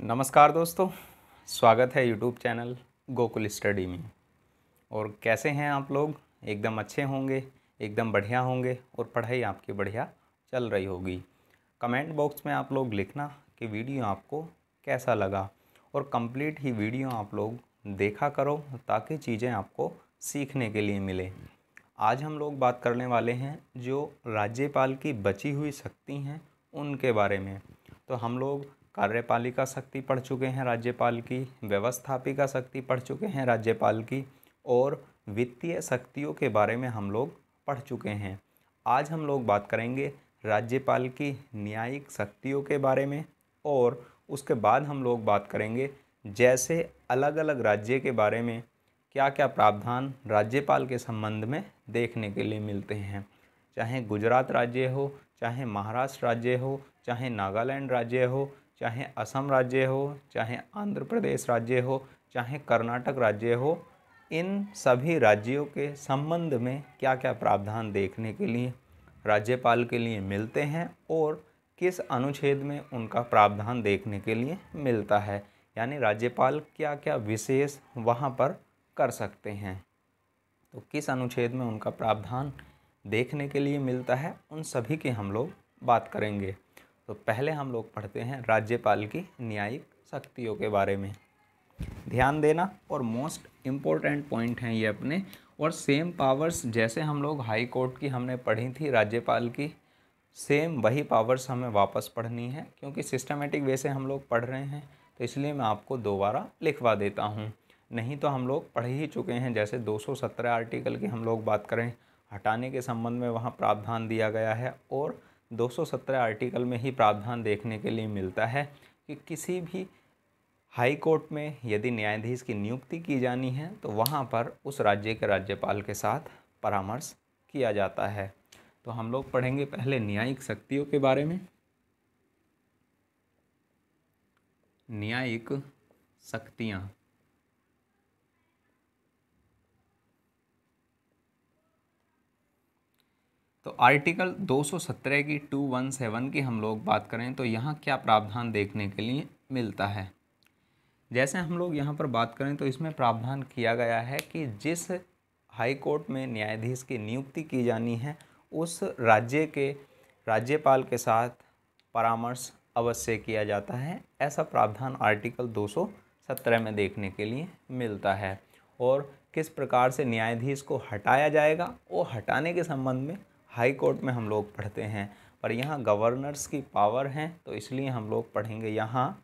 नमस्कार दोस्तों, स्वागत है यूट्यूब चैनल गोकुल स्टडी में। और कैसे हैं आप लोग? एकदम अच्छे होंगे, एकदम बढ़िया होंगे और पढ़ाई आपकी बढ़िया चल रही होगी। कमेंट बॉक्स में आप लोग लिखना कि वीडियो आपको कैसा लगा और कंप्लीट ही वीडियो आप लोग देखा करो ताकि चीज़ें आपको सीखने के लिए मिले। आज हम लोग बात करने वाले हैं जो राज्यपाल की बची हुई शक्ति हैं उनके बारे में। तो हम लोग कार्यपालिका शक्ति पढ़ चुके हैं राज्यपाल की, व्यवस्थापिका शक्ति पढ़ चुके हैं राज्यपाल की और वित्तीय शक्तियों के बारे में हम लोग पढ़ चुके हैं। आज हम लोग बात करेंगे राज्यपाल की न्यायिक शक्तियों के बारे में और उसके बाद हम लोग बात करेंगे जैसे अलग अलग राज्य के बारे में क्या क्या प्रावधान राज्यपाल के संबंध में देखने के लिए मिलते हैं। चाहे गुजरात राज्य हो, चाहे महाराष्ट्र राज्य हो, चाहे नागालैंड राज्य हो, चाहे असम राज्य हो, चाहे आंध्र प्रदेश राज्य हो, चाहे कर्नाटक राज्य हो, इन सभी राज्यों के संबंध में क्या क्या प्रावधान देखने के लिए राज्यपाल के लिए मिलते हैं और किस अनुच्छेद में उनका प्रावधान देखने के लिए मिलता है, यानी राज्यपाल क्या क्या विशेष वहाँ पर कर सकते हैं। तो किस अनुच्छेद में उनका प्रावधान देखने के लिए मिलता है, उन सभी की हम लोग बात करेंगे। तो पहले हम लोग पढ़ते हैं राज्यपाल की न्यायिक शक्तियों के बारे में। ध्यान देना, और मोस्ट इम्पोर्टेंट पॉइंट हैं ये अपने। और सेम पावर्स जैसे हम लोग हाई कोर्ट की हमने पढ़ी थी राज्यपाल की, सेम वही पावर्स हमें वापस पढ़नी है क्योंकि सिस्टमेटिक वे से हम लोग पढ़ रहे हैं। तो इसलिए मैं आपको दोबारा लिखवा देता हूँ, नहीं तो हम लोग पढ़ ही चुके हैं। जैसे 217 आर्टिकल की हम लोग बात करें, हटाने के संबंध में वहाँ प्रावधान दिया गया है और 217 आर्टिकल में ही प्रावधान देखने के लिए मिलता है कि किसी भी हाई कोर्ट में यदि न्यायाधीश की नियुक्ति की जानी है तो वहाँ पर उस राज्य के राज्यपाल के साथ परामर्श किया जाता है। तो हम लोग पढ़ेंगे पहले न्यायिक शक्तियों के बारे में। न्यायिक शक्तियाँ, तो आर्टिकल 217 की 217 की हम लोग बात करें तो यहाँ क्या प्रावधान देखने के लिए मिलता है। जैसे हम लोग यहाँ पर बात करें तो इसमें प्रावधान किया गया है कि जिस हाई कोर्ट में न्यायाधीश की नियुक्ति की जानी है उस राज्य के राज्यपाल के साथ परामर्श अवश्य किया जाता है। ऐसा प्रावधान आर्टिकल 217 में देखने के लिए मिलता है। और किस प्रकार से न्यायाधीश को हटाया जाएगा वो हटाने के संबंध में हाई कोर्ट में हम लोग पढ़ते हैं, पर यहाँ गवर्नर्स की पावर हैं तो इसलिए हम लोग पढ़ेंगे यहाँ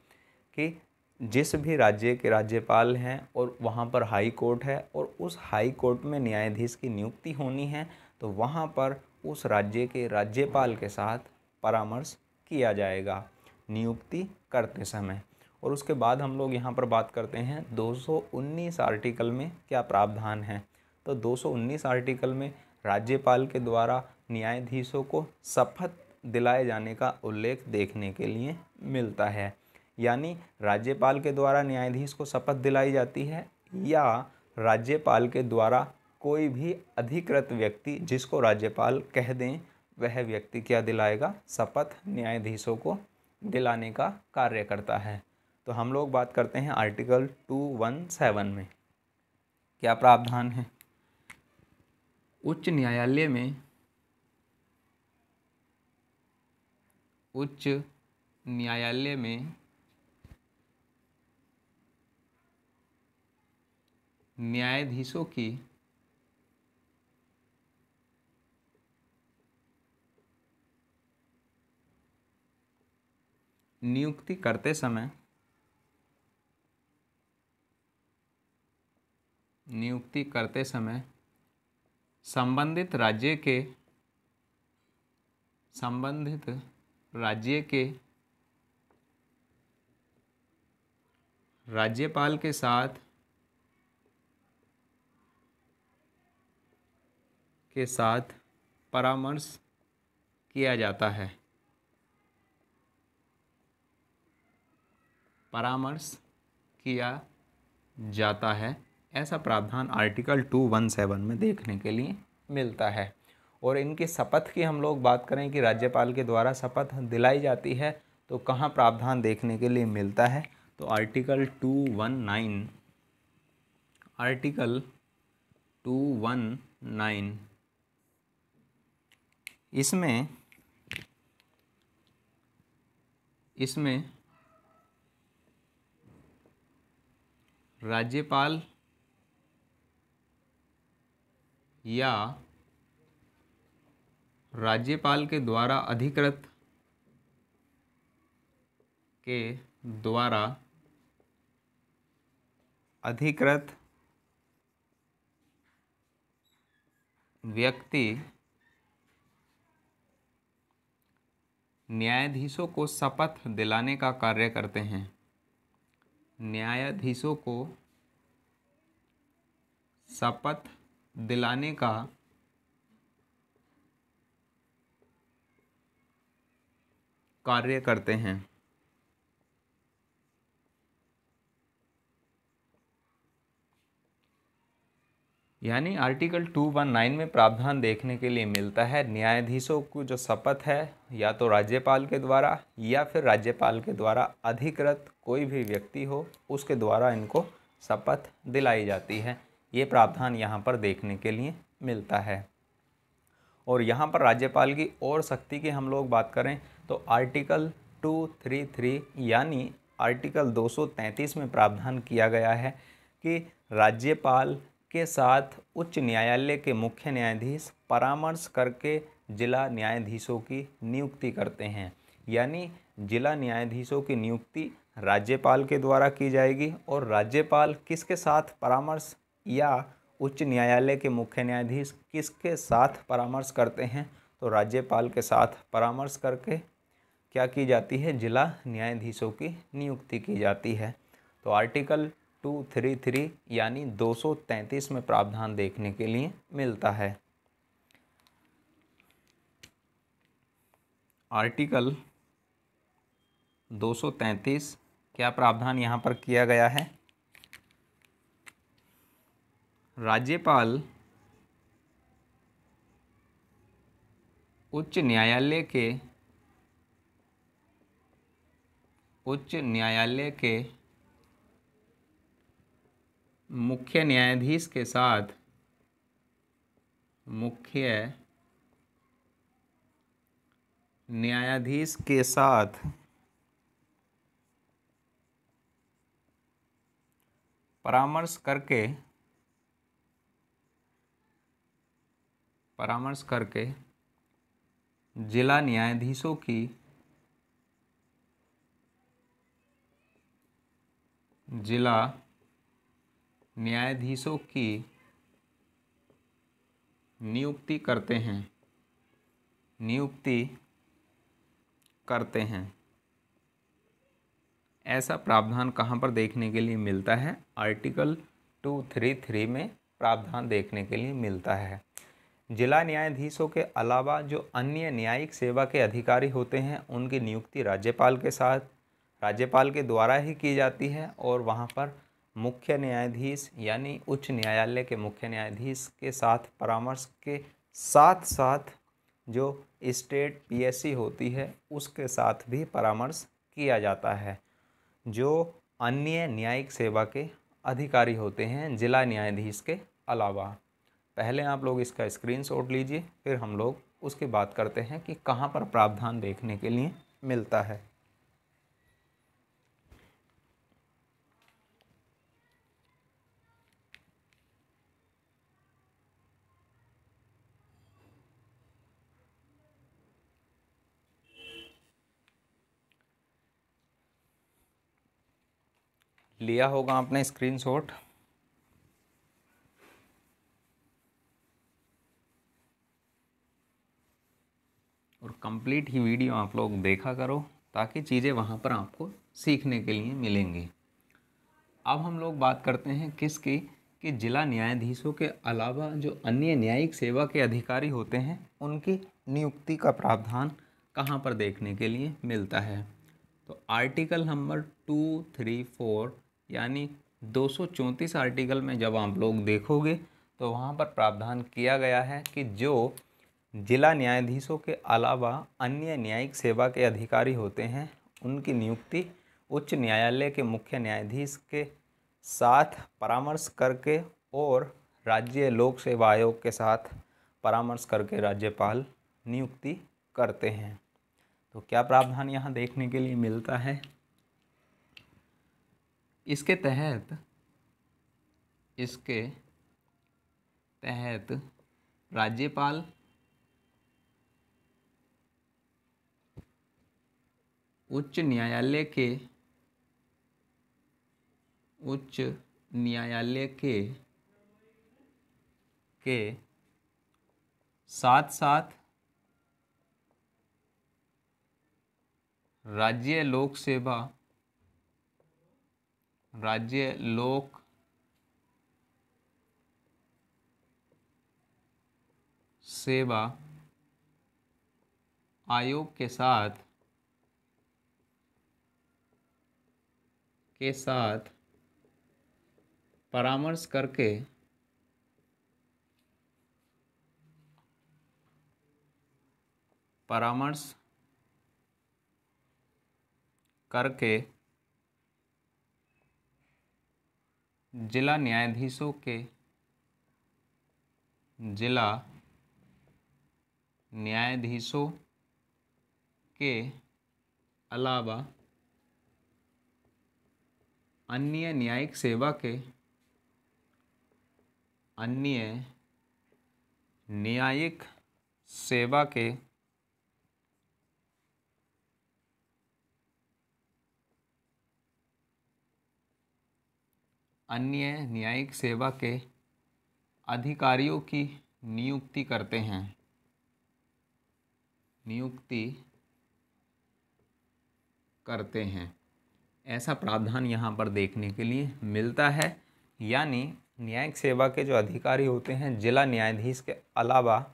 कि जिस भी राज्य के राज्यपाल हैं और वहाँ पर हाई कोर्ट है और उस हाई कोर्ट में न्यायाधीश की नियुक्ति होनी है तो वहाँ पर उस राज्य के राज्यपाल के साथ परामर्श किया जाएगा नियुक्ति करते समय। और उसके बाद हम लोग यहाँ पर बात करते हैं 219 आर्टिकल में क्या प्रावधान है। तो 219 आर्टिकल में राज्यपाल के द्वारा न्यायाधीशों को शपथ दिलाए जाने का उल्लेख देखने के लिए मिलता है, यानी राज्यपाल के द्वारा न्यायाधीश को शपथ दिलाई जाती है या राज्यपाल के द्वारा कोई भी अधिकृत व्यक्ति जिसको राज्यपाल कह दें वह व्यक्ति क्या दिलाएगा, शपथ न्यायाधीशों को दिलाने का कार्य करता है। तो हम लोग बात करते हैं आर्टिकल 217 में क्या प्रावधान है। उच्च न्यायालय में न्यायाधीशों की नियुक्ति करते समय संबंधित राज्य के राज्यपाल के साथ परामर्श किया जाता है। ऐसा प्रावधान आर्टिकल 217 में देखने के लिए मिलता है। और इनकी शपथ की हम लोग बात करें कि राज्यपाल के द्वारा शपथ दिलाई जाती है तो कहाँ प्रावधान देखने के लिए मिलता है, तो तो आर्टिकल 219 इसमें राज्यपाल या राज्यपाल के द्वारा अधिकृत व्यक्ति न्यायाधीशों को शपथ दिलाने का कार्य करते हैं। न्यायाधीशों को शपथ दिलाने का कार्य करते हैं। यानी आर्टिकल 219 में प्रावधान देखने के लिए मिलता है न्यायाधीशों को जो शपथ है या तो राज्यपाल के द्वारा या फिर राज्यपाल के द्वारा अधिकृत कोई भी व्यक्ति हो उसके द्वारा इनको शपथ दिलाई जाती है। ये प्रावधान यहाँ पर देखने के लिए मिलता है। और यहाँ पर राज्यपाल की और शक्ति की हम लोग बात करें तो आर्टिकल 233 यानी आर्टिकल 233 में प्रावधान किया गया है कि राज्यपाल के साथ उच्च न्यायालय के मुख्य न्यायाधीश परामर्श करके जिला न्यायाधीशों की नियुक्ति करते हैं। यानी जिला न्यायाधीशों की नियुक्ति राज्यपाल के द्वारा की जाएगी और राज्यपाल किसके साथ परामर्श या उच्च न्यायालय के मुख्य न्यायाधीश किसके साथ परामर्श करते हैं तो राज्यपाल के साथ परामर्श करके क्या की जाती है, जिला न्यायाधीशों की नियुक्ति की जाती है। तो आर्टिकल 233 यानी 233 में प्रावधान देखने के लिए मिलता है। आर्टिकल 233 क्या प्रावधान यहाँ पर किया गया है, राज्यपाल उच्च न्यायालय के मुख्य न्यायाधीश के साथ परामर्श करके जिला न्यायाधीशों की नियुक्ति करते हैं। ऐसा प्रावधान कहाँ पर देखने के लिए मिलता है, आर्टिकल 233 में प्रावधान देखने के लिए मिलता है। जिला न्यायाधीशों के अलावा जो अन्य न्यायिक सेवा के अधिकारी होते हैं उनकी नियुक्ति राज्यपाल के द्वारा ही की जाती है और वहाँ पर मुख्य न्यायाधीश यानी उच्च न्यायालय के मुख्य न्यायाधीश के साथ परामर्श के साथ साथ जो स्टेट पीएससी होती है उसके साथ भी परामर्श किया जाता है। जो अन्य न्यायिक सेवा के अधिकारी होते हैं जिला न्यायाधीश के अलावा। पहले आप लोग इसका स्क्रीनशॉट लीजिए, फिर हम लोग उसकी बात करते हैं कि कहाँ पर प्रावधान देखने के लिए मिलता है। लिया होगा आपने स्क्रीनशॉट। और कंप्लीट ही वीडियो आप लोग देखा करो ताकि चीज़ें वहाँ पर आपको सीखने के लिए मिलेंगी। अब हम लोग बात करते हैं किसकी, कि जिला न्यायाधीशों के अलावा जो अन्य न्यायिक सेवा के अधिकारी होते हैं उनकी नियुक्ति का प्रावधान कहाँ पर देखने के लिए मिलता है। तो आर्टिकल नंबर 234 यानी 234 आर्टिकल में जब आप लोग देखोगे तो वहाँ पर प्रावधान किया गया है कि जो जिला न्यायाधीशों के अलावा अन्य न्यायिक सेवा के अधिकारी होते हैं उनकी नियुक्ति उच्च न्यायालय के मुख्य न्यायाधीश के साथ परामर्श करके और राज्य लोक सेवा आयोग के साथ परामर्श करके राज्यपाल नियुक्ति करते हैं। तो क्या प्रावधान यहाँ देखने के लिए मिलता है? इसके तहत राज्यपाल उच्च न्यायालय के साथ साथ राज्य लोक सेवा आयोग के साथ परामर्श करके जिला न्यायाधीशों के अलावा अन्य न्यायिक सेवा के अधिकारियों की नियुक्ति करते हैं। ऐसा प्रावधान यहाँ पर देखने के लिए मिलता है। यानी न्यायिक सेवा के जो अधिकारी होते हैं जिला न्यायाधीश के अलावा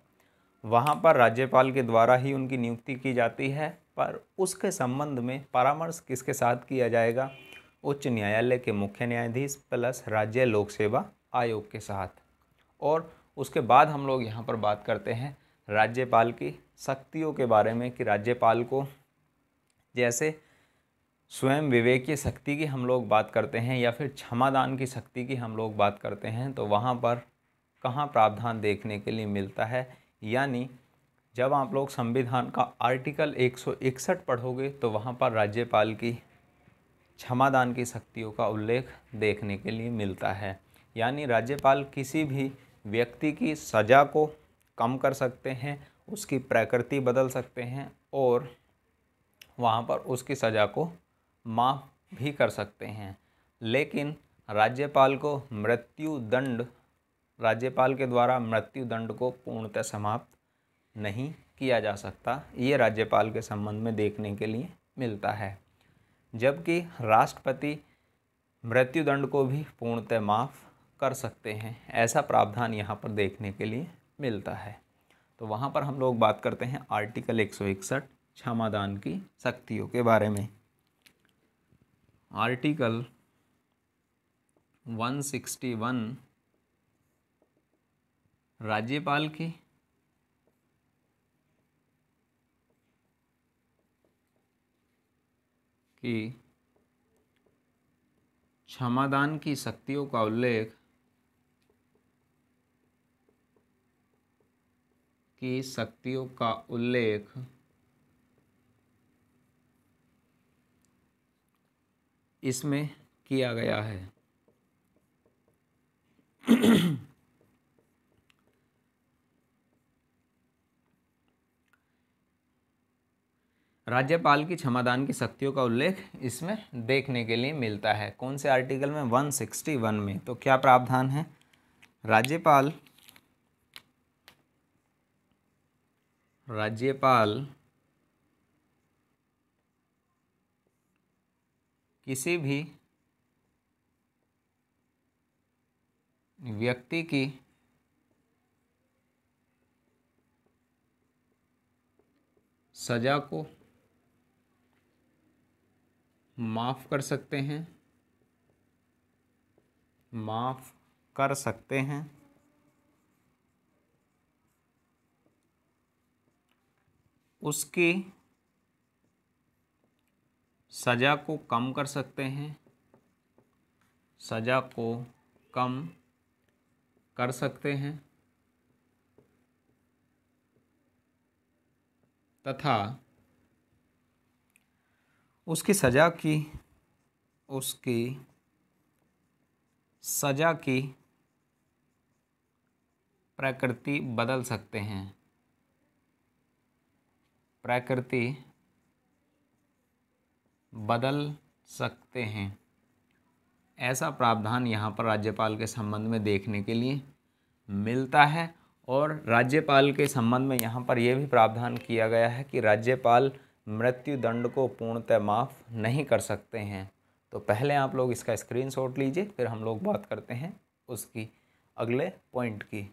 वहाँ पर राज्यपाल के द्वारा ही उनकी नियुक्ति की जाती है, पर उसके संबंध में परामर्श किसके साथ किया जाएगा? उच्च न्यायालय के मुख्य न्यायाधीश प्लस राज्य लोक सेवा आयोग के साथ। और उसके बाद हम लोग यहाँ पर बात करते हैं राज्यपाल की शक्तियों के बारे में कि राज्यपाल को जैसे स्वयं विवेकीय शक्ति की हम लोग बात करते हैं या फिर क्षमादान की शक्ति की हम लोग बात करते हैं, तो वहाँ पर कहाँ प्रावधान देखने के लिए मिलता है? यानी जब आप लोग संविधान का आर्टिकल 161 पढ़ोगे तो वहाँ पर राज्यपाल की क्षमादान की शक्तियों का उल्लेख देखने के लिए मिलता है। यानी राज्यपाल किसी भी व्यक्ति की सज़ा को कम कर सकते हैं, उसकी प्रकृति बदल सकते हैं और वहाँ पर उसकी सज़ा को माफ़ भी कर सकते हैं। लेकिन राज्यपाल के द्वारा मृत्यु दंड को पूर्णतः समाप्त नहीं किया जा सकता। ये राज्यपाल के संबंध में देखने के लिए मिलता है। जबकि राष्ट्रपति मृत्यु दंड को भी पूर्णतः माफ़ कर सकते हैं। ऐसा प्रावधान यहाँ पर देखने के लिए मिलता है। तो वहाँ पर हम लोग बात करते हैं आर्टिकल 161 क्षमादान की शक्तियों के बारे में। आर्टिकल 161 राज्यपाल की क्षमादान की शक्तियों का उल्लेख इसमें किया गया है। राज्यपाल की क्षमादान की शक्तियों का उल्लेख इसमें देखने के लिए मिलता है। कौन से आर्टिकल में? 161 में। तो क्या प्रावधान है? राज्यपाल किसी भी व्यक्ति की सजा को माफ़ कर सकते हैं उसकी सज़ा को कम कर सकते हैं, सज़ा को कम कर सकते हैं तथा उसकी सज़ा की प्रकृति बदल सकते हैं, प्रकृति बदल सकते हैं। ऐसा प्रावधान यहाँ पर राज्यपाल के संबंध में देखने के लिए मिलता है। और राज्यपाल के संबंध में यहाँ पर यह भी प्रावधान किया गया है कि राज्यपाल मृत्यु दंड को पूर्णतः माफ़ नहीं कर सकते हैं। तो पहले आप लोग इसका स्क्रीनशॉट लीजिए, फिर हम लोग बात करते हैं उसकी अगले पॉइंट की।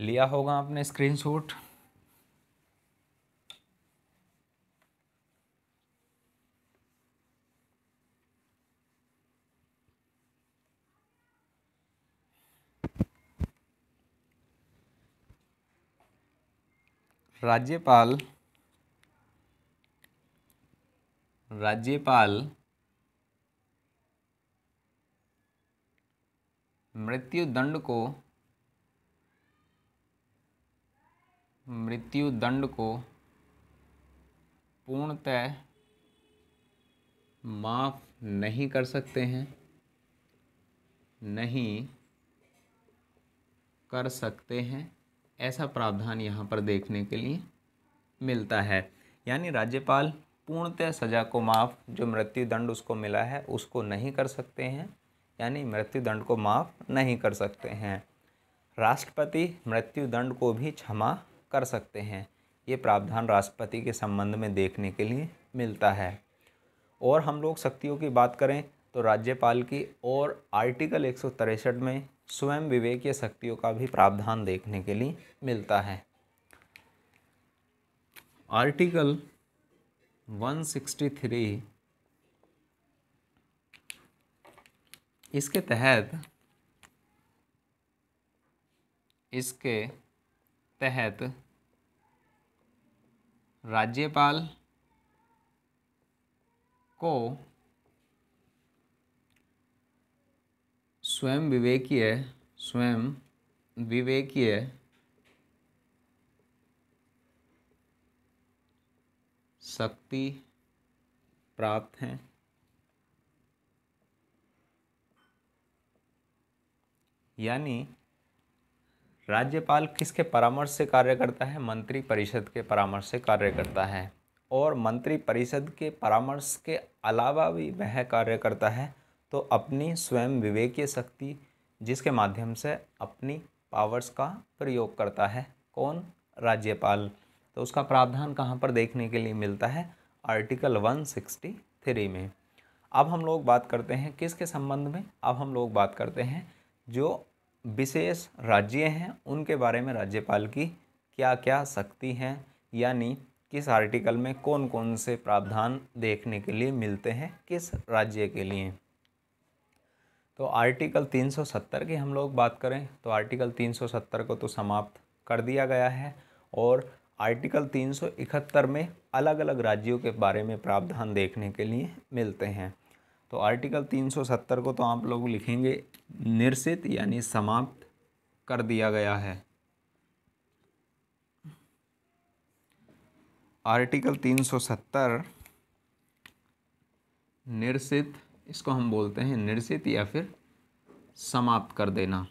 लिया होगा आपने स्क्रीनशॉट। राज्यपाल मृत्यु दंड को पूर्णतः माफ़ नहीं कर सकते हैं, नहीं कर सकते हैं। ऐसा प्रावधान यहाँ पर देखने के लिए मिलता है। यानी राज्यपाल पूर्णतः सज़ा को माफ़, जो मृत्यु दंड उसको मिला है उसको नहीं कर सकते हैं, यानी मृत्यु दंड को माफ़ नहीं कर सकते हैं। राष्ट्रपति मृत्यु दंड को भी क्षमा कर सकते हैं। ये प्रावधान राष्ट्रपति के संबंध में देखने के लिए मिलता है। और हम लोग शक्तियों की बात करें तो राज्यपाल की और आर्टिकल 163 में स्वयं विवेकीय शक्तियों का भी प्रावधान देखने के लिए मिलता है। आर्टिकल 163 इसके तहत राज्यपाल को स्वयं विवेकीय शक्ति प्राप्त है। यानी राज्यपाल किसके परामर्श से कार्य करता है? मंत्री परिषद के परामर्श से कार्य करता है। और मंत्री परिषद के परामर्श के अलावा भी वह कार्य करता है तो अपनी स्वयं विवेकीय शक्ति, जिसके माध्यम से अपनी पावर्स का प्रयोग करता है। कौन? राज्यपाल। तो उसका प्रावधान कहाँ पर देखने के लिए मिलता है? आर्टिकल 163 में। अब हम लोग बात करते हैं किसके संबंध में? अब हम लोग बात करते हैं जो विशेष राज्य हैं उनके बारे में राज्यपाल की क्या क्या शक्ति हैं, यानी किस आर्टिकल में कौन कौन से प्रावधान देखने के लिए मिलते हैं किस राज्य के लिए। तो आर्टिकल 370 की हम लोग बात करें तो आर्टिकल 370 को तो समाप्त कर दिया गया है। और आर्टिकल 371 में अलग अलग राज्यों के बारे में प्रावधान देखने के लिए मिलते हैं। तो आर्टिकल 370 को तो आप लोग लिखेंगे निरसित, यानी समाप्त कर दिया गया है। आर्टिकल 370 निरसित, इसको हम बोलते हैं निरसित या फिर समाप्त कर देना।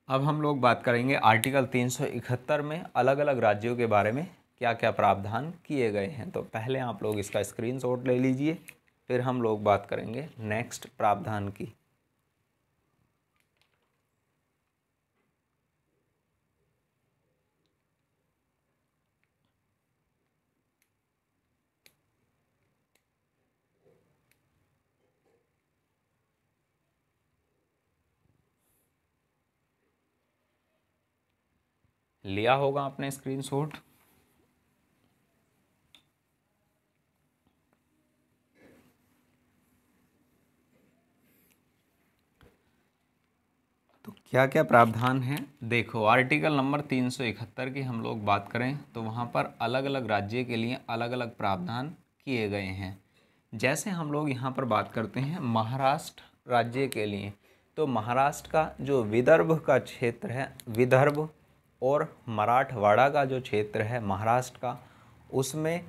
अब हम लोग बात करेंगे आर्टिकल 371 में अलग अलग राज्यों के बारे में क्या क्या प्रावधान किए गए हैं। तो पहले आप लोग इसका स्क्रीनशॉट ले लीजिए, फिर हम लोग बात करेंगे नेक्स्ट प्रावधान की। लिया होगा आपने स्क्रीनशॉट। तो क्या क्या प्रावधान हैं, देखो आर्टिकल नंबर 371 की हम लोग बात करें तो वहाँ पर अलग अलग राज्य के लिए अलग अलग प्रावधान किए गए हैं। जैसे हम लोग यहाँ पर बात करते हैं महाराष्ट्र राज्य के लिए, तो महाराष्ट्र का जो विदर्भ का क्षेत्र है, विदर्भ और मराठवाड़ा का जो क्षेत्र है महाराष्ट्र का, उसमें,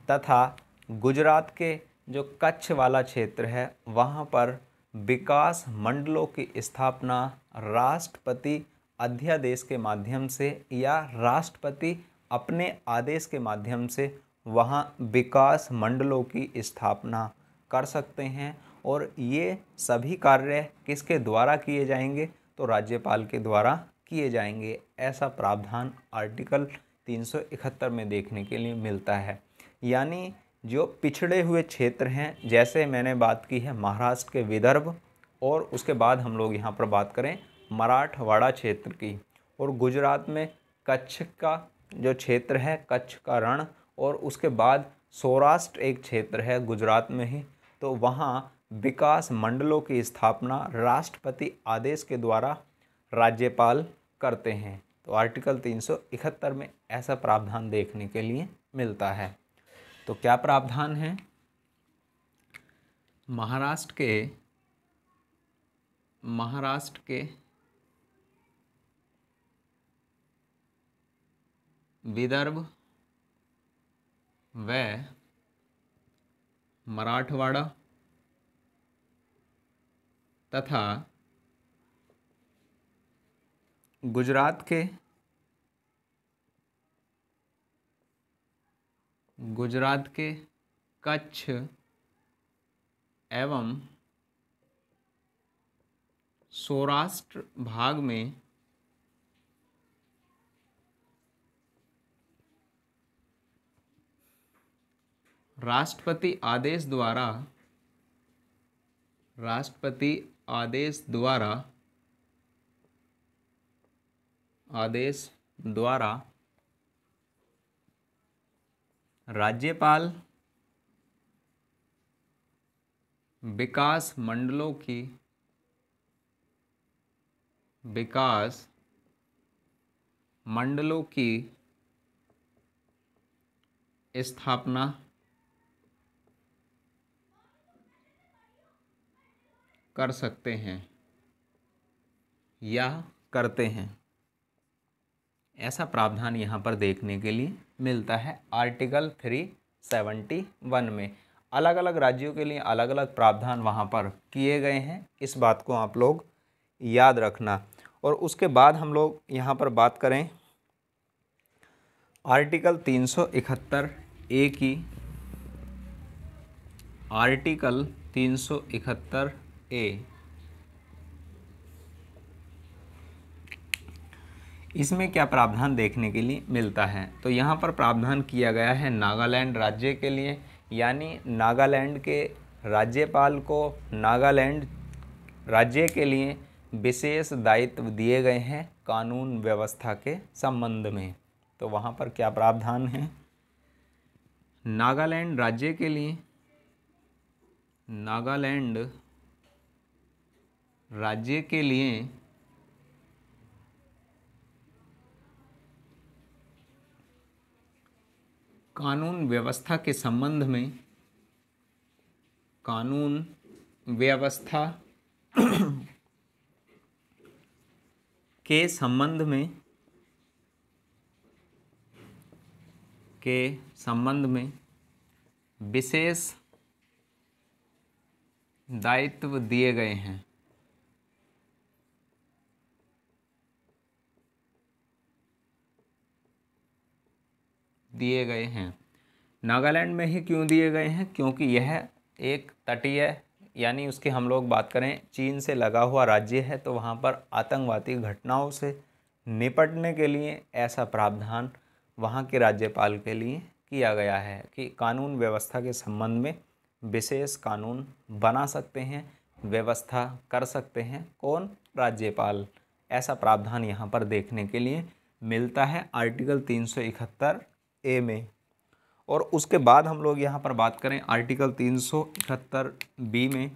तथा गुजरात के जो कच्छ वाला क्षेत्र है वहाँ पर विकास मंडलों की स्थापना राष्ट्रपति अध्यादेश के माध्यम से या राष्ट्रपति अपने आदेश के माध्यम से वहाँ विकास मंडलों की स्थापना कर सकते हैं। और ये सभी कार्य किसके द्वारा किए जाएंगे, तो राज्यपाल के द्वारा किए जाएंगे। ऐसा प्रावधान आर्टिकल 371 में देखने के लिए मिलता है। यानी जो पिछड़े हुए क्षेत्र हैं, जैसे मैंने बात की है महाराष्ट्र के विदर्भ, और उसके बाद हम लोग यहाँ पर बात करें मराठवाड़ा क्षेत्र की, और गुजरात में कच्छ का जो क्षेत्र है, कच्छ का रण, और उसके बाद सौराष्ट्र एक क्षेत्र है गुजरात में ही, तो वहाँ विकास मंडलों की स्थापना राष्ट्रपति आदेश के द्वारा राज्यपाल करते हैं। तो आर्टिकल 371 में ऐसा प्रावधान देखने के लिए मिलता है। तो क्या प्रावधान है, महाराष्ट्र के विदर्भ व मराठवाड़ा तथा गुजरात के कच्छ एवं सौराष्ट्र भाग में राष्ट्रपति आदेश द्वारा राज्यपाल विकास मंडलों की स्थापना कर सकते हैं या करते हैं। ऐसा प्रावधान यहाँ पर देखने के लिए मिलता है आर्टिकल 371 में। अलग अलग राज्यों के लिए अलग अलग प्रावधान वहाँ पर किए गए हैं, इस बात को आप लोग याद रखना। और उसके बाद हम लोग यहाँ पर बात करें आर्टिकल 371 ए की। आर्टिकल 371 ए, इसमें क्या प्रावधान देखने के लिए मिलता है, तो यहाँ पर प्रावधान किया गया है नागालैंड राज्य के लिए। यानी नागालैंड के राज्यपाल को नागालैंड राज्य के लिए विशेष दायित्व दिए गए हैं कानून व्यवस्था के संबंध में। तो वहाँ पर क्या प्रावधान है, नागालैंड राज्य के लिए कानून व्यवस्था के संबंध में विशेष दायित्व दिए गए हैं। नागालैंड में ही क्यों दिए गए हैं, क्योंकि यह एक तटीय, यानी उसकी हम लोग बात करें चीन से लगा हुआ राज्य है, तो वहाँ पर आतंकवादी घटनाओं से निपटने के लिए ऐसा प्रावधान वहाँ के राज्यपाल के लिए किया गया है कि कानून व्यवस्था के संबंध में विशेष कानून बना सकते हैं, व्यवस्था कर सकते हैं, कौन, राज्यपाल। ऐसा प्रावधान यहाँ पर देखने के लिए मिलता है आर्टिकल 371 में। और उसके बाद हम लोग यहाँ पर बात करें आर्टिकल 371 में,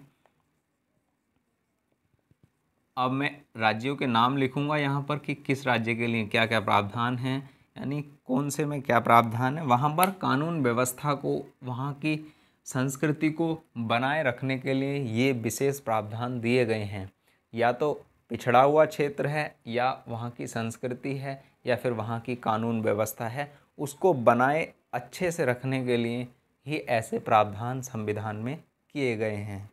अब मैं राज्यों के नाम लिखूंगा यहाँ पर कि किस राज्य के लिए क्या क्या प्रावधान हैं, यानी कौन से में क्या प्रावधान है। वहाँ पर कानून व्यवस्था को, वहाँ की संस्कृति को बनाए रखने के लिए ये विशेष प्रावधान दिए गए हैं। या तो पिछड़ा हुआ क्षेत्र है, या वहाँ की संस्कृति है, या फिर वहाँ की कानून व्यवस्था है, उसको बनाए अच्छे से रखने के लिए ही ऐसे प्रावधान संविधान में किए गए हैं।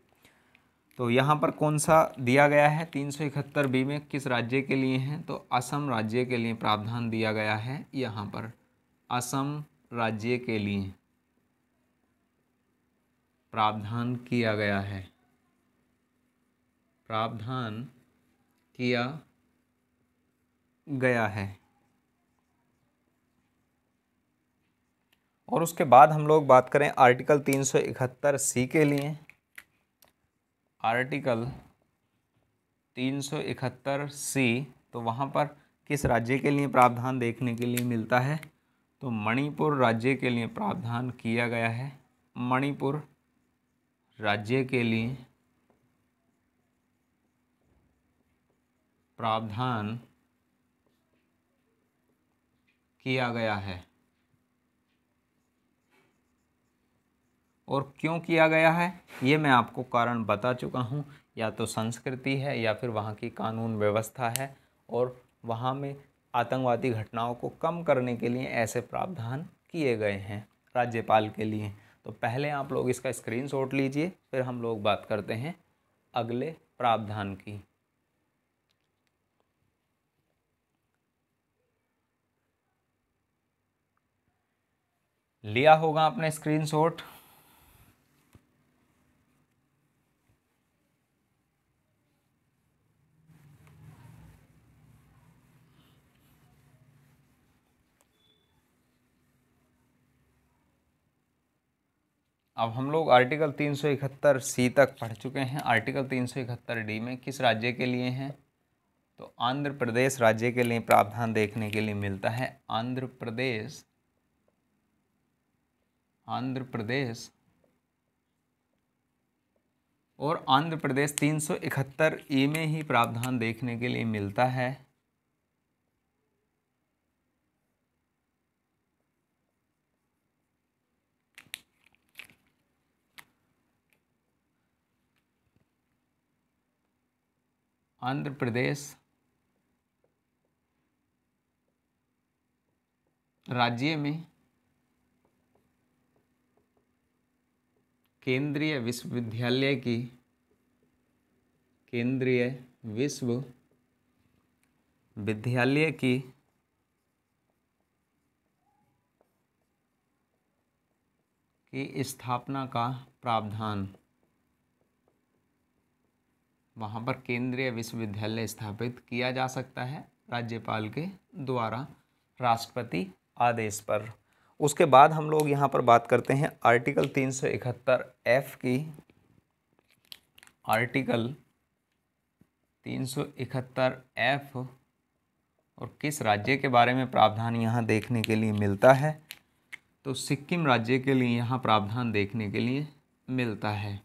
तो यहाँ पर कौन सा दिया गया है 371 में, किस राज्य के लिए हैं, तो असम राज्य के लिए प्रावधान दिया गया है। यहाँ पर असम राज्य के लिए प्रावधान किया गया है, प्रावधान किया गया है। और उसके बाद हम लोग बात करें आर्टिकल 371C के लिए। आर्टिकल 371C, तो वहाँ पर किस राज्य के लिए प्रावधान देखने के लिए मिलता है, तो मणिपुर राज्य के लिए प्रावधान किया गया है। मणिपुर राज्य के लिए प्रावधान किया गया है। और क्यों किया गया है ये मैं आपको कारण बता चुका हूँ। या तो संस्कृति है, या फिर वहाँ की कानून व्यवस्था है, और वहाँ में आतंकवादी घटनाओं को कम करने के लिए ऐसे प्रावधान किए गए हैं राज्यपाल के लिए। तो पहले आप लोग इसका स्क्रीनशॉट लीजिए, फिर हम लोग बात करते हैं अगले प्रावधान की। लिया होगा आपने स्क्रीनशॉट। अब हम लोग आर्टिकल 371C तक पढ़ चुके हैं। आर्टिकल 371D में किस राज्य के लिए हैं, तो आंध्र प्रदेश राज्य के लिए प्रावधान देखने के लिए मिलता है। आंध्र प्रदेश, आंध्र प्रदेश। और आंध्र प्रदेश 371E में ही प्रावधान देखने के लिए मिलता है। आंध्र प्रदेश राज्य में केंद्रीय विश्वविद्यालय की, केंद्रीय विश्वविद्यालय की स्थापना का प्रावधान, वहाँ पर केंद्रीय विश्वविद्यालय स्थापित किया जा सकता है राज्यपाल के द्वारा राष्ट्रपति आदेश पर। उसके बाद हम लोग यहाँ पर बात करते हैं आर्टिकल 371F की। आर्टिकल 371F, और किस राज्य के बारे में प्रावधान यहाँ देखने के लिए मिलता है, तो सिक्किम राज्य के लिए यहाँ प्रावधान देखने के लिए मिलता है।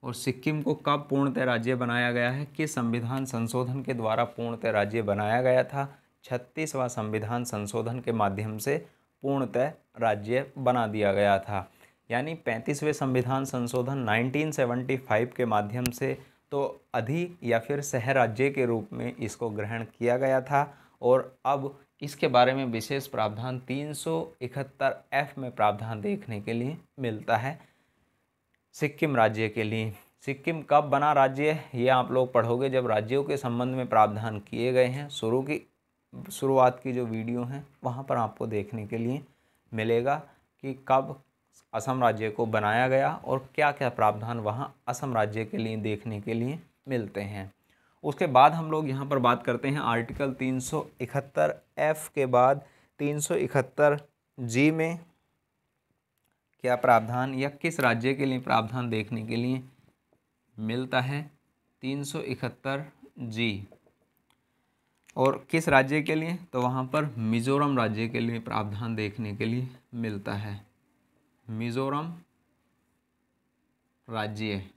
और सिक्किम को कब पूर्णतः राज्य बनाया गया है, किस संविधान संशोधन के द्वारा पूर्णतः राज्य बनाया गया था, 36वां संविधान संशोधन के माध्यम से पूर्णतः राज्य बना दिया गया था। यानी 35वें संविधान संशोधन 1975 के माध्यम से तो अधि या फिर सह राज्य के रूप में इसको ग्रहण किया गया था। और अब इसके बारे में विशेष प्रावधान 371F में प्रावधान देखने के लिए मिलता है सिक्किम राज्य के लिए। सिक्किम कब बना राज्य ये आप लोग पढ़ोगे जब राज्यों के संबंध में प्रावधान किए गए हैं। शुरुआत की जो वीडियो हैं वहाँ पर आपको देखने के लिए मिलेगा कि कब असम राज्य को बनाया गया और क्या क्या प्रावधान वहाँ असम राज्य के लिए देखने के लिए मिलते हैं। उसके बाद हम लोग यहाँ पर बात करते हैं आर्टिकल 371F के बाद 371G में क्या प्रावधान या किस राज्य के लिए प्रावधान देखने के लिए मिलता है 371G। और किस राज्य के लिए, तो वहाँ पर मिज़ोरम राज्य के लिए प्रावधान देखने के लिए मिलता है। मिज़ोरम राज्य।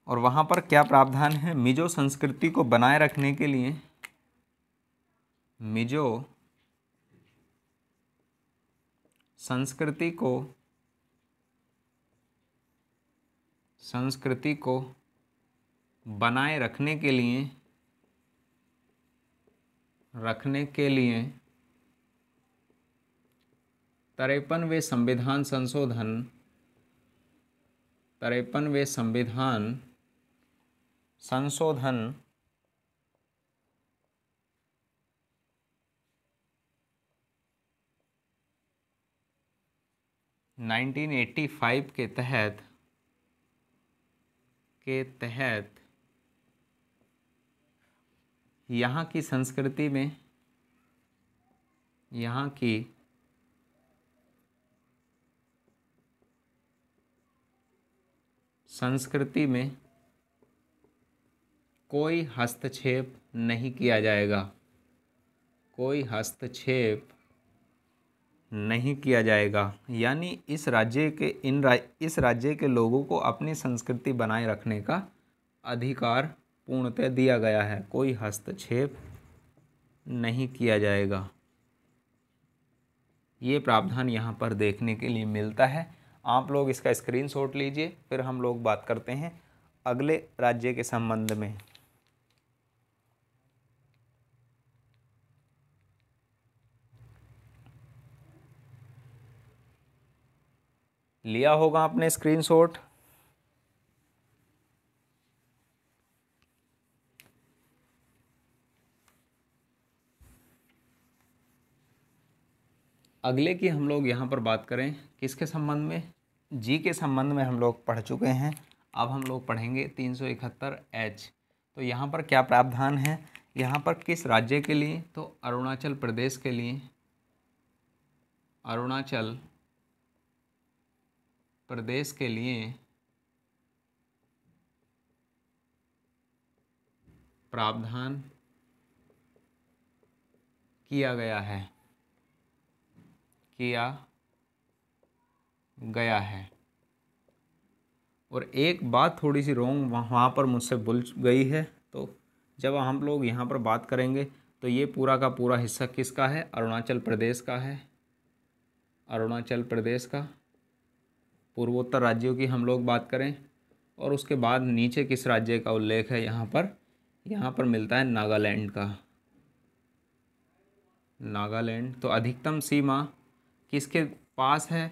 और वहाँ पर क्या प्रावधान है, मिज़ो संस्कृति को बनाए रखने के लिए, मिज़ो संस्कृति को बनाए रखने के लिए 53वें संविधान संशोधन 1985 के तहत यहाँ की संस्कृति में कोई हस्तक्षेप नहीं किया जाएगा। कोई हस्तक्षेप नहीं किया जाएगा। यानी इस राज्य के लोगों को अपनी संस्कृति बनाए रखने का अधिकार पूर्णतः दिया गया है। कोई हस्तक्षेप नहीं किया जाएगा। ये प्रावधान यहाँ पर देखने के लिए मिलता है। आप लोग इसका स्क्रीनशॉट लीजिए, फिर हम लोग बात करते हैं अगले राज्य के संबंध में। लिया होगा आपने स्क्रीनशॉट। अगले की हम लोग यहाँ पर बात करें किसके संबंध में, जी के संबंध में हम लोग पढ़ चुके हैं। अब हम लोग पढ़ेंगे 371H। तो यहाँ पर क्या प्रावधान है, यहाँ पर किस राज्य के लिए, तो अरुणाचल प्रदेश के लिए, अरुणाचल प्रदेश के लिए प्रावधान किया गया है। और एक बात थोड़ी सी रॉन्ग वहाँ पर मुझसे भूल गई है। तो जब हम लोग यहाँ पर बात करेंगे तो ये पूरा का पूरा हिस्सा किसका है, अरुणाचल प्रदेश का है। अरुणाचल प्रदेश का पूर्वोत्तर राज्यों की हम लोग बात करें, और उसके बाद नीचे किस राज्य का उल्लेख है यहाँ पर मिलता है नागालैंड का। नागालैंड। तो अधिकतम सीमा किसके पास है,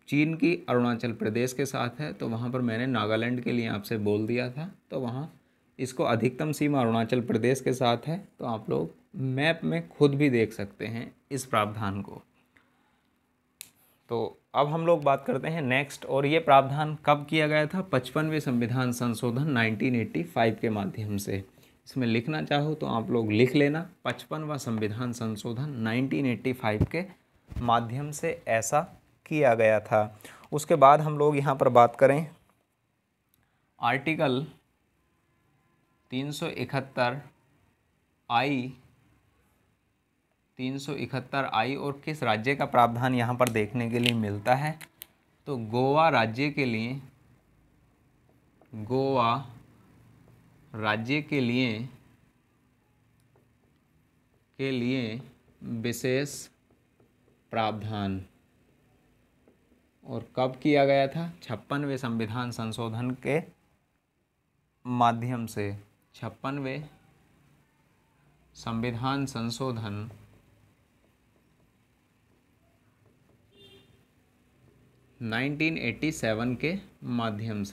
चीन की अरुणाचल प्रदेश के साथ है। तो वहाँ पर मैंने नागालैंड के लिए आपसे बोल दिया था, तो वहाँ इसको अधिकतम सीमा अरुणाचल प्रदेश के साथ है। तो आप लोग मैप में खुद भी देख सकते हैं इस प्रावधान को। तो अब हम लोग बात करते हैं नेक्स्ट। और ये प्रावधान कब किया गया था, 55वें संविधान संशोधन 1985 के माध्यम से। इसमें लिखना चाहो तो आप लोग लिख लेना, 55वां संविधान संशोधन 1985 के माध्यम से ऐसा किया गया था। उसके बाद हम लोग यहाँ पर बात करें आर्टिकल 371I और किस राज्य का प्रावधान यहाँ पर देखने के लिए मिलता है, तो गोवा राज्य के लिए विशेष प्रावधान। और कब किया गया था, 56वें संविधान संशोधन के माध्यम से। 56वें संविधान संशोधन 1987 के माध्यम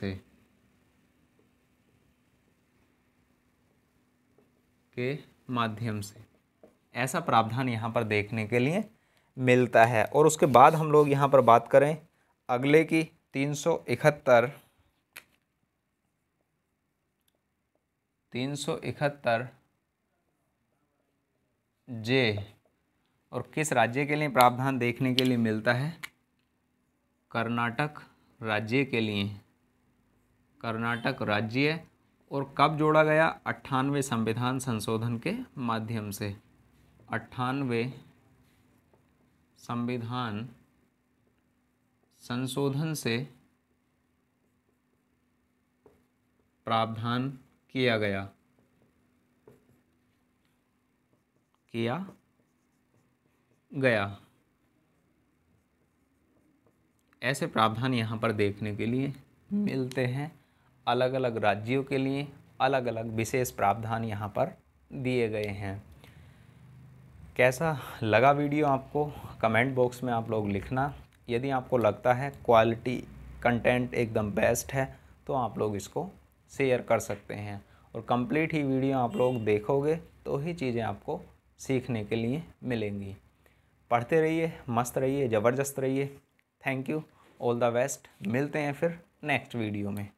से ऐसा प्रावधान यहाँ पर देखने के लिए मिलता है। और उसके बाद हम लोग यहाँ पर बात करें अगले की 371 जे। और किस राज्य के लिए प्रावधान देखने के लिए मिलता है, कर्नाटक राज्य के लिए। कर्नाटक राज्य और कब जोड़ा गया? 98वें संविधान संशोधन के माध्यम से। 98वें संविधान संशोधन से प्रावधान किया गया। ऐसे प्रावधान यहाँ पर देखने के लिए मिलते हैं। अलग अलग राज्यों के लिए अलग अलग विशेष प्रावधान यहाँ पर दिए गए हैं। कैसा लगा वीडियो आपको? कमेंट बॉक्स में आप लोग लिखना। यदि आपको लगता है क्वालिटी कंटेंट एकदम बेस्ट है तो आप लोग इसको शेयर कर सकते हैं, और कंप्लीट ही वीडियो आप लोग देखोगे तो ही चीज़ें आपको सीखने के लिए मिलेंगी। पढ़ते रहिए, मस्त रहिए, ज़बरदस्त रहिए। Thank you, all the best. मिलते हैं फिर नेक्स्ट वीडियो में।